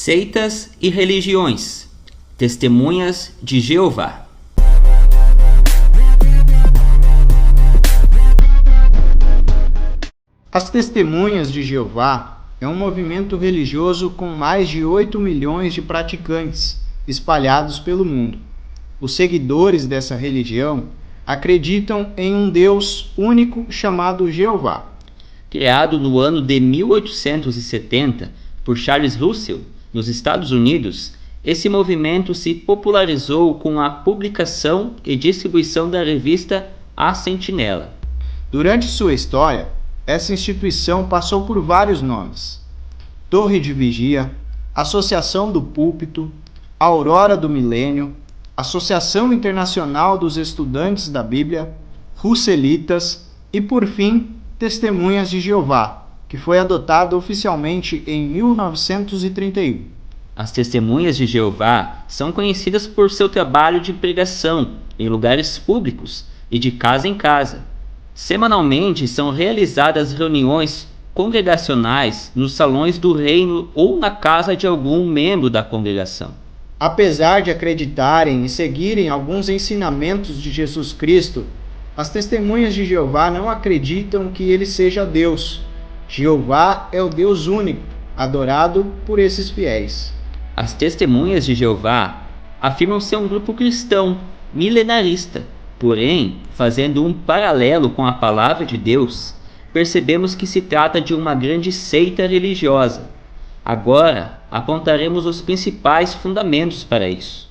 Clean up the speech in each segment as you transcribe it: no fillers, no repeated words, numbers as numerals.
Seitas e religiões. Testemunhas de Jeová. As Testemunhas de Jeová é um movimento religioso com mais de 8 milhões de praticantes espalhados pelo mundo. Os seguidores dessa religião acreditam em um Deus único chamado Jeová. Criado no ano de 1870 por Charles Russell, nos Estados Unidos, esse movimento se popularizou com a publicação e distribuição da revista A Sentinela. Durante sua história, essa instituição passou por vários nomes: Torre de Vigia, Associação do Púlpito, Aurora do Milênio, Associação Internacional dos Estudantes da Bíblia, Russelitas e, por fim, Testemunhas de Jeová, que foi adotado oficialmente em 1931. As Testemunhas de Jeová são conhecidas por seu trabalho de pregação em lugares públicos e de casa em casa. Semanalmente são realizadas reuniões congregacionais nos salões do reino ou na casa de algum membro da congregação. Apesar de acreditarem e seguirem alguns ensinamentos de Jesus Cristo, as Testemunhas de Jeová não acreditam que ele seja Deus. Jeová é o Deus único, adorado por esses fiéis. As Testemunhas de Jeová afirmam ser um grupo cristão, milenarista. Porém, fazendo um paralelo com a palavra de Deus, percebemos que se trata de uma grande seita religiosa. Agora, apontaremos os principais fundamentos para isso.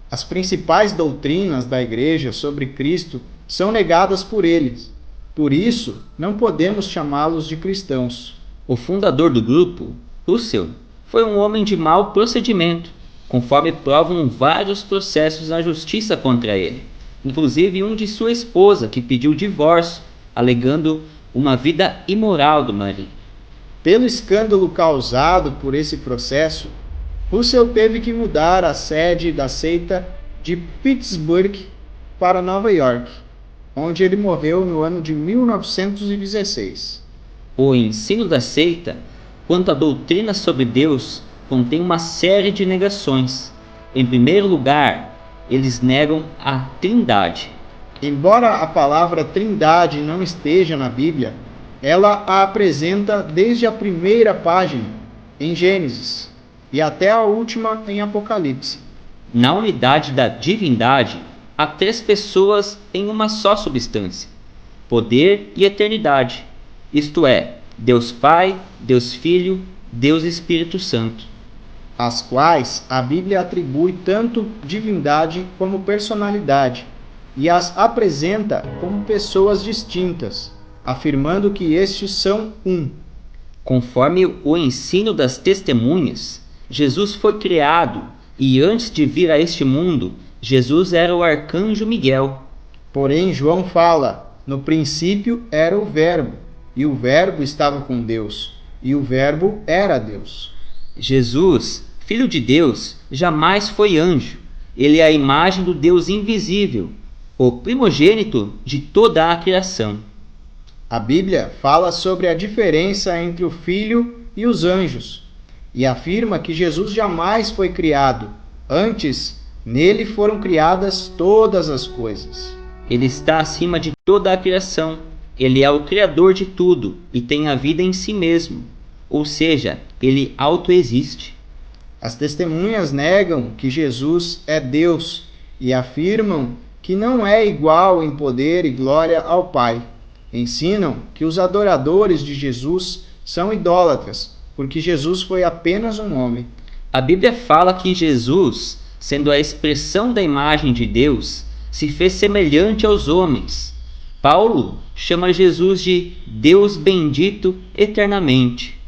As principais doutrinas da Igreja sobre Cristo são negadas por eles. Por isso, não podemos chamá-los de cristãos. O fundador do grupo, Russell, foi um homem de mau procedimento, conforme provam vários processos na justiça contra ele, inclusive um de sua esposa, que pediu divórcio, alegando uma vida imoral do marido. Pelo escândalo causado por esse processo, Russell teve que mudar a sede da seita de Pittsburgh para Nova York, onde ele morreu no ano de 1916. O ensino da seita, quanto à doutrina sobre Deus, contém uma série de negações. Em primeiro lugar, eles negam a Trindade. Embora a palavra Trindade não esteja na Bíblia, ela a apresenta desde a primeira página, em Gênesis, e até a última em Apocalipse. Na unidade da divindade, há três pessoas em uma só substância: poder e eternidade, isto é, Deus Pai, Deus Filho, Deus Espírito Santo, às quais a Bíblia atribui tanto divindade como personalidade, e as apresenta como pessoas distintas, afirmando que estes são um. Conforme o ensino das testemunhas, Jesus foi criado, e antes de vir a este mundo, Jesus era o arcanjo Miguel. Porém, João fala: no princípio era o Verbo, e o Verbo estava com Deus, e o Verbo era Deus. Jesus, Filho de Deus, jamais foi anjo. Ele é a imagem do Deus invisível, o primogênito de toda a criação. A Bíblia fala sobre a diferença entre o Filho e os anjos, e afirma que Jesus jamais foi criado. Antes, nele foram criadas todas as coisas. Ele está acima de toda a criação. Ele é o Criador de tudo e tem a vida em si mesmo. Ou seja, ele autoexiste. As testemunhas negam que Jesus é Deus e afirmam que não é igual em poder e glória ao Pai. Ensinam que os adoradores de Jesus são idólatras, porque Jesus foi apenas um homem. A Bíblia fala que Jesus, sendo a expressão da imagem de Deus, se fez semelhante aos homens. Paulo chama Jesus de Deus bendito eternamente.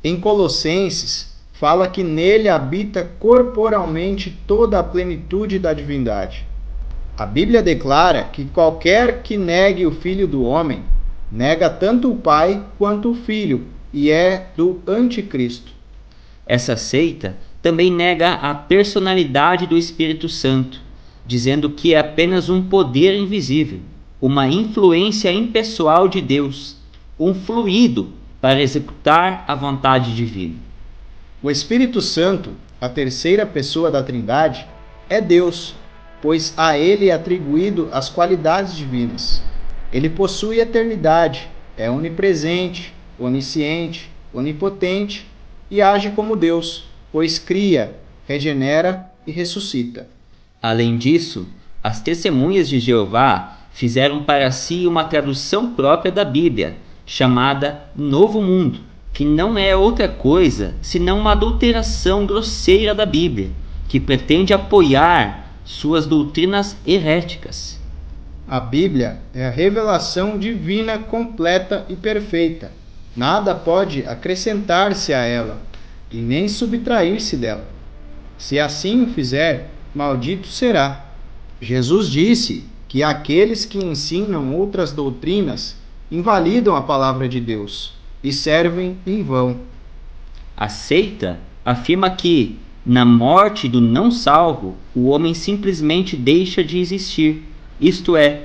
Em Colossenses, fala que nele habita corporalmente toda a plenitude da divindade. A Bíblia declara que qualquer que negue o Filho do Homem, nega tanto o Pai quanto o Filho, e é do Anticristo. Essa seita também nega a personalidade do Espírito Santo, dizendo que é apenas um poder invisível, uma influência impessoal de Deus, um fluido para executar a vontade divina. O Espírito Santo, a terceira pessoa da Trindade, é Deus, pois a ele é atribuído as qualidades divinas. Ele possui eternidade, é onipresente, onisciente, onipotente e age como Deus, pois cria, regenera e ressuscita. Além disso, as testemunhas de Jeová fizeram para si uma tradução própria da Bíblia, chamada Novo Mundo, que não é outra coisa senão uma adulteração grosseira da Bíblia, que pretende apoiar suas doutrinas heréticas. A Bíblia é a revelação divina completa e perfeita. Nada pode acrescentar-se a ela, e nem subtrair-se dela. Se assim o fizer, maldito será. Jesus disse que aqueles que ensinam outras doutrinas invalidam a palavra de Deus e servem em vão. A seita afirma que, na morte do não salvo, o homem simplesmente deixa de existir, isto é,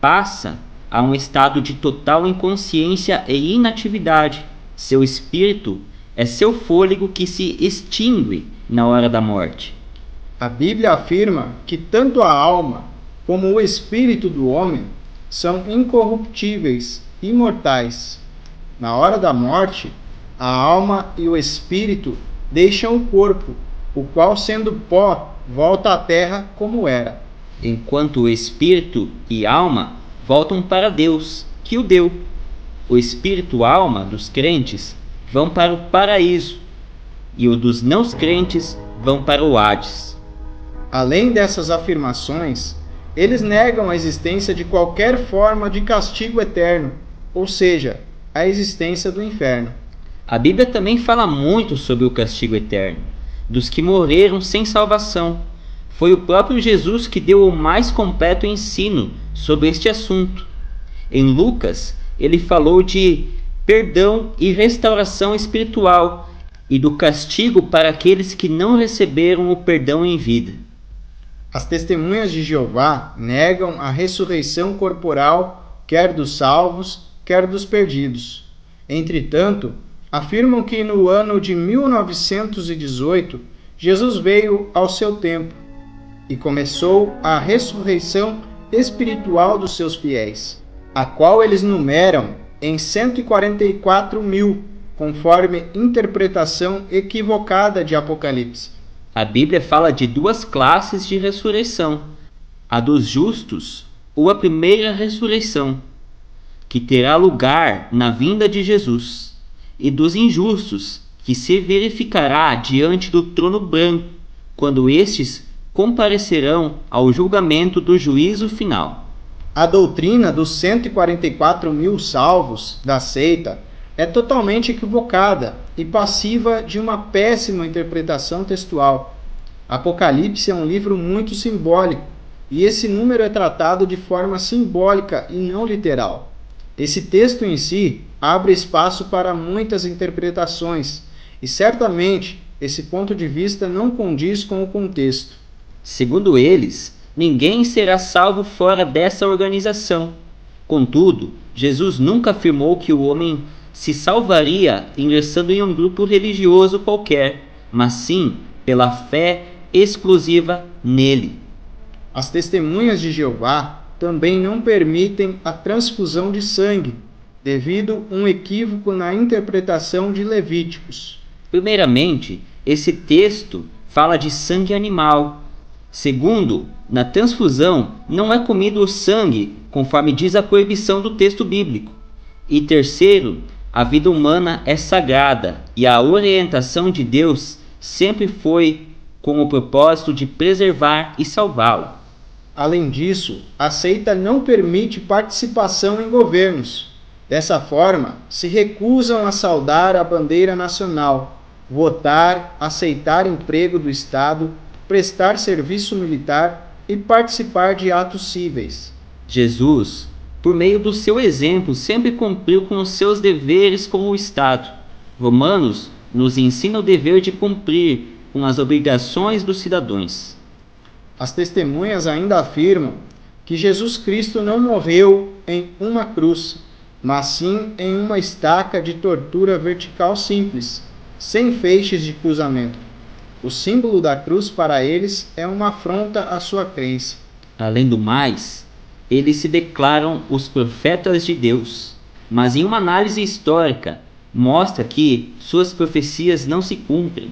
passa a um estado de total inconsciência e inatividade. Seu espírito é seu fôlego que se extingue na hora da morte. A Bíblia afirma que tanto a alma como o espírito do homem são incorruptíveis, imortais. Na hora da morte, a alma e o espírito deixam o corpo, o qual, sendo pó, volta à terra como era. Enquanto o espírito e alma voltam para Deus, que o deu. O espírito e alma dos crentes vão para o paraíso, e o dos não crentes vão para o Hades. Além dessas afirmações, eles negam a existência de qualquer forma de castigo eterno, ou seja, a existência do inferno. A Bíblia também fala muito sobre o castigo eterno, dos que morreram sem salvação. Foi o próprio Jesus que deu o mais completo ensino sobre este assunto. Em Lucas, ele falou de perdão e restauração espiritual e do castigo para aqueles que não receberam o perdão em vida. As testemunhas de Jeová negam a ressurreição corporal, quer dos salvos, quer dos perdidos. Entretanto, afirmam que no ano de 1918, Jesus veio ao seu tempo e começou a ressurreição espiritual dos seus fiéis, a qual eles numeram em 144 mil, conforme interpretação equivocada de Apocalipse. A Bíblia fala de duas classes de ressurreição: a dos justos ou a primeira ressurreição, que terá lugar na vinda de Jesus, e dos injustos, que se verificará diante do trono branco, quando estes comparecerão ao julgamento do juízo final. A doutrina dos 144 mil salvos da seita é totalmente equivocada e passiva de uma péssima interpretação textual. Apocalipse é um livro muito simbólico, e esse número é tratado de forma simbólica e não literal. Esse texto em si abre espaço para muitas interpretações, e certamente esse ponto de vista não condiz com o contexto. Segundo eles, ninguém será salvo fora dessa organização. Contudo, Jesus nunca afirmou que o homem se salvaria ingressando em um grupo religioso qualquer, mas sim pela fé exclusiva nele. As testemunhas de Jeová também não permitem a transfusão de sangue, devido a um equívoco na interpretação de Levíticos. Primeiramente, esse texto fala de sangue animal. Segundo, na transfusão não é comido o sangue, conforme diz a proibição do texto bíblico. E terceiro, a vida humana é sagrada e a orientação de Deus sempre foi com o propósito de preservar e salvá-la. Além disso, a seita não permite participação em governos. Dessa forma, se recusam a saudar a bandeira nacional, votar, aceitar emprego do Estado, prestar serviço militar e participar de atos cíveis. Jesus, por meio do seu exemplo, sempre cumpriu com os seus deveres com o Estado. Romanos nos ensina o dever de cumprir com as obrigações dos cidadãos. As testemunhas ainda afirmam que Jesus Cristo não morreu em uma cruz, mas sim em uma estaca de tortura vertical simples, sem feixes de cruzamento. O símbolo da cruz para eles é uma afronta à sua crença. Além do mais, eles se declaram os profetas de Deus, mas em uma análise histórica mostra que suas profecias não se cumprem.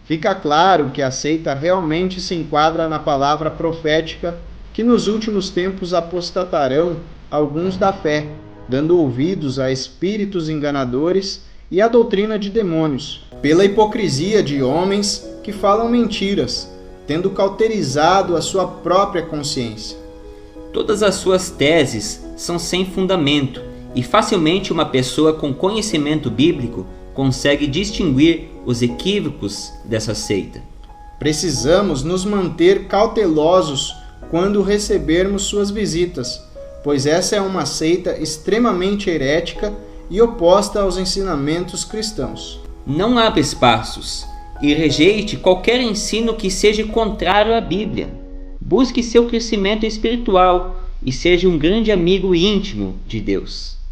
Fica claro que a seita realmente se enquadra na palavra profética que nos últimos tempos apostatarão alguns da fé, dando ouvidos a espíritos enganadores e à doutrina de demônios, pela hipocrisia de homens que falam mentiras, tendo cauterizado a sua própria consciência. Todas as suas teses são sem fundamento e facilmente uma pessoa com conhecimento bíblico consegue distinguir os equívocos dessa seita. Precisamos nos manter cautelosos quando recebermos suas visitas, pois essa é uma seita extremamente herética e oposta aos ensinamentos cristãos. Não abra espaços e rejeite qualquer ensino que seja contrário à Bíblia. Busque seu crescimento espiritual e seja um grande amigo íntimo de Deus.